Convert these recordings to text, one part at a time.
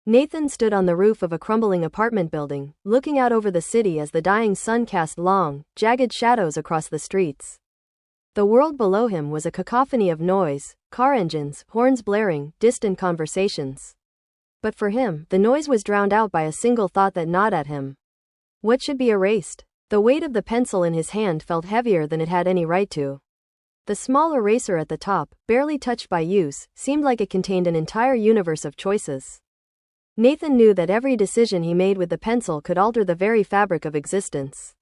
Nathan stood on the roof of a crumbling apartment building, looking out over the city as the dying sun cast long, jagged shadows across the streets. The world below him was a cacophony of noise, car engines, horns blaring, distant conversations. But for him, the noise was drowned out by a single thought that gnawed at him. What should be erased? The weight of the pencil in his hand felt heavier than it had any right to. The small eraser at the top, barely touched by use, seemed like it contained an entire universe of choices. Nathan knew that every decision he made with the pencil could alter the very fabric of existence.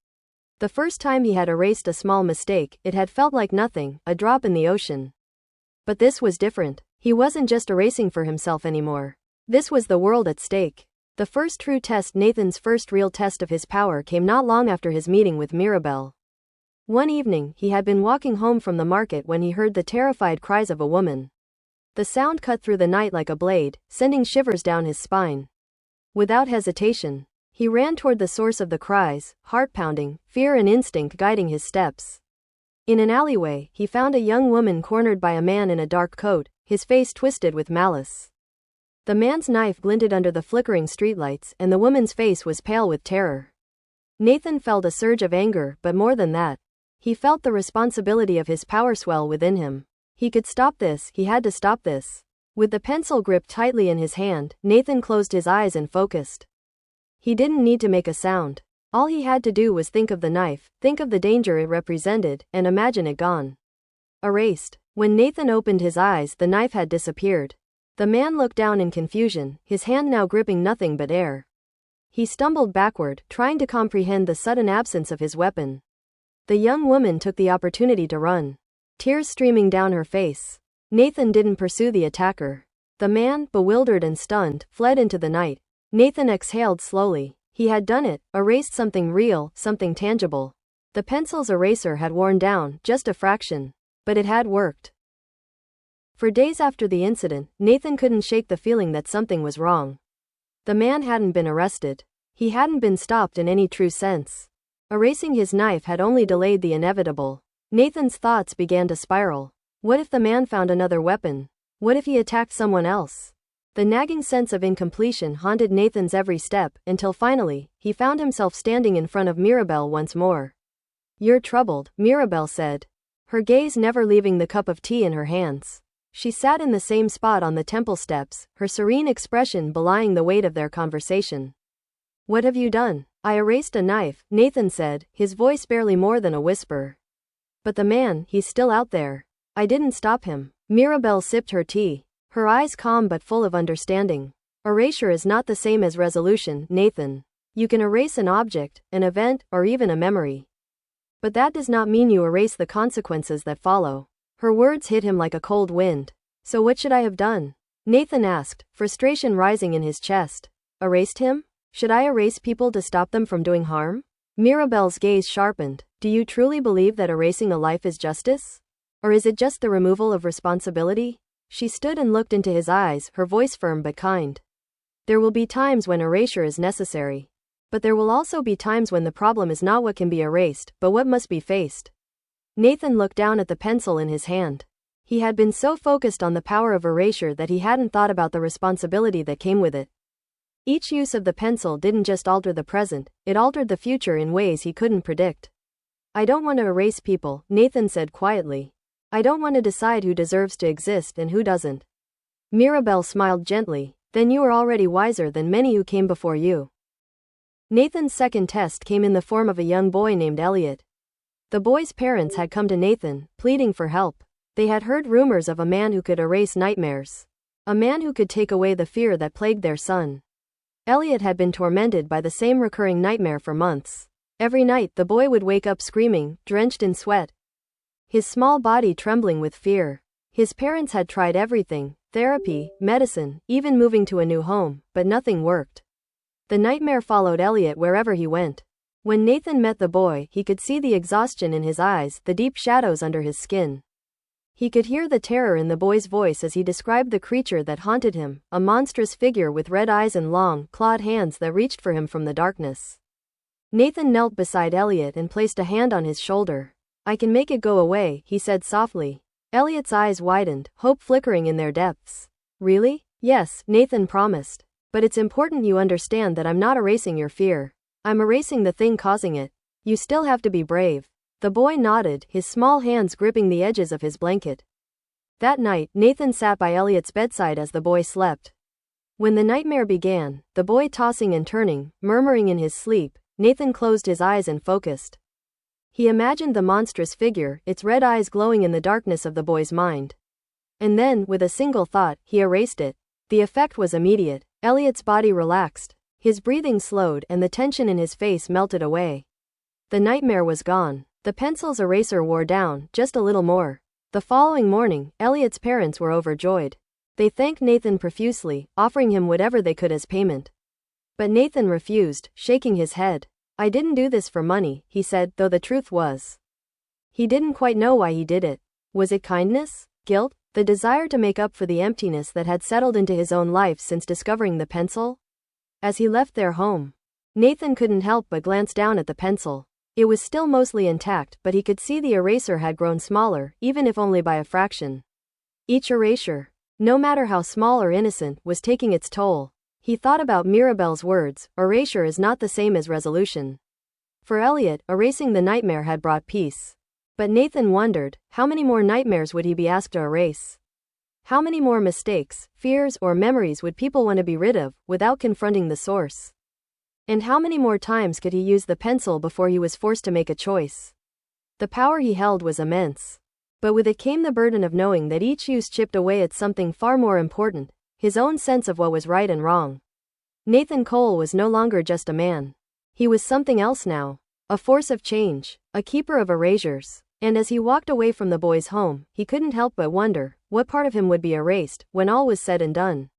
The first time he had erased a small mistake, it had felt like nothing, a drop in the ocean. But this was different. He wasn't just erasing for himself anymore. This was the world at stake. The first true test, Nathan's first real test of his power, came not long after his meeting with Mirabelle. One evening, he had been walking home from the market when he heard the terrified cries of a woman. The sound cut through the night like a blade, sending shivers down his spine. Without hesitation, he ran toward the source of the cries, heart pounding, fear and instinct guiding his steps. In an alleyway, he found a young woman cornered by a man in a dark coat, his face twisted with malice. The man's knife glinted under the flickering streetlights, and the woman's face was pale with terror. Nathan felt a surge of anger, but more than that, he felt the responsibility of his power swell within him. He could stop this, he had to stop this. With the pencil gripped tightly in his hand, Nathan closed his eyes and focused. He didn't need to make a sound. All he had to do was think of the knife, think of the danger it represented, and imagine it gone. Erased. When Nathan opened his eyes, the knife had disappeared. The man looked down in confusion, his hand now gripping nothing but air. He stumbled backward, trying to comprehend the sudden absence of his weapon. The young woman took the opportunity to run, tears streaming down her face. Nathan didn't pursue the attacker. The man, bewildered and stunned, fled into the night. Nathan exhaled slowly. He had done it, erased something real, something tangible. The pencil's eraser had worn down, just a fraction. But it had worked. For days after the incident, Nathan couldn't shake the feeling that something was wrong. The man hadn't been arrested. He hadn't been stopped in any true sense. Erasing his knife had only delayed the inevitable. Nathan's thoughts began to spiral. What if the man found another weapon? What if he attacked someone else? The nagging sense of incompletion haunted Nathan's every step, until finally, he found himself standing in front of Mirabelle once more. "You're troubled," Mirabelle said, her gaze never leaving the cup of tea in her hands. She sat in the same spot on the temple steps, her serene expression belying the weight of their conversation. "What have you done?" "I erased a knife," Nathan said, his voice barely more than a whisper. "But the man, he's still out there." "I didn't stop him." Mirabelle sipped her tea, her eyes calm but full of understanding. "Erasure is not the same as resolution, Nathan. You can erase an object, an event, or even a memory. But that does not mean you erase the consequences that follow." Her words hit him like a cold wind. "So what should I have done?" Nathan asked, frustration rising in his chest. "Erased him? Should I erase people to stop them from doing harm?" Mirabelle's gaze sharpened. "Do you truly believe that erasing a life is justice? Or is it just the removal of responsibility?" She stood and looked into his eyes, her voice firm but kind. "There will be times when erasure is necessary. But there will also be times when the problem is not what can be erased, but what must be faced." Nathan looked down at the pencil in his hand. He had been so focused on the power of erasure that he hadn't thought about the responsibility that came with it. Each use of the pencil didn't just alter the present, it altered the future in ways he couldn't predict. "I don't want to erase people," Nathan said quietly. "I don't want to decide who deserves to exist and who doesn't." Mirabelle smiled gently. "Then you are already wiser than many who came before you." Nathan's second test came in the form of a young boy named Elliot. The boy's parents had come to Nathan, pleading for help. They had heard rumors of a man who could erase nightmares. A man who could take away the fear that plagued their son. Elliot had been tormented by the same recurring nightmare for months. Every night the boy would wake up screaming, drenched in sweat, his small body trembling with fear. His parents had tried everything, therapy, medicine, even moving to a new home, but nothing worked. The nightmare followed Elliot wherever he went. When Nathan met the boy, he could see the exhaustion in his eyes, the deep shadows under his skin. He could hear the terror in the boy's voice as he described the creature that haunted him, a monstrous figure with red eyes and long, clawed hands that reached for him from the darkness. Nathan knelt beside Elliot and placed a hand on his shoulder. "I can make it go away," he said softly. Elliot's eyes widened, hope flickering in their depths. "Really?" "Yes," Nathan promised. But it's important you understand that I'm not erasing your fear. I'm erasing the thing causing it. You still have to be brave. The boy nodded, his small hands gripping the edges of his blanket. That night, Nathan sat by Elliot's bedside as the boy slept. When the nightmare began, the boy tossing and turning, murmuring in his sleep, Nathan closed his eyes and focused. He imagined the monstrous figure, its red eyes glowing in the darkness of the boy's mind. And then, with a single thought, he erased it. The effect was immediate. Elliot's body relaxed. His breathing slowed and the tension in his face melted away. The nightmare was gone. The pencil's eraser wore down, just a little more. The following morning, Elliot's parents were overjoyed. They thanked Nathan profusely, offering him whatever they could as payment. But Nathan refused, shaking his head. I didn't do this for money, he said, though the truth was, he didn't quite know why he did it. Was it kindness? Guilt? The desire to make up for the emptiness that had settled into his own life since discovering the pencil? As he left their home, Nathan couldn't help but glance down at the pencil. It was still mostly intact, but he could see the eraser had grown smaller, even if only by a fraction. Each erasure, no matter how small or innocent, was taking its toll. He thought about Mirabelle's words, erasure is not the same as resolution. For Elliot, erasing the nightmare had brought peace. But Nathan wondered, how many more nightmares would he be asked to erase? How many more mistakes, fears, or memories would people want to be rid of, without confronting the source? And how many more times could he use the pencil before he was forced to make a choice? The power he held was immense. But with it came the burden of knowing that each use chipped away at something far more important, his own sense of what was right and wrong. Nathan Cole was no longer just a man. He was something else now. A force of change, a keeper of erasures. And as he walked away from the boy's home, he couldn't help but wonder, what part of him would be erased, when all was said and done.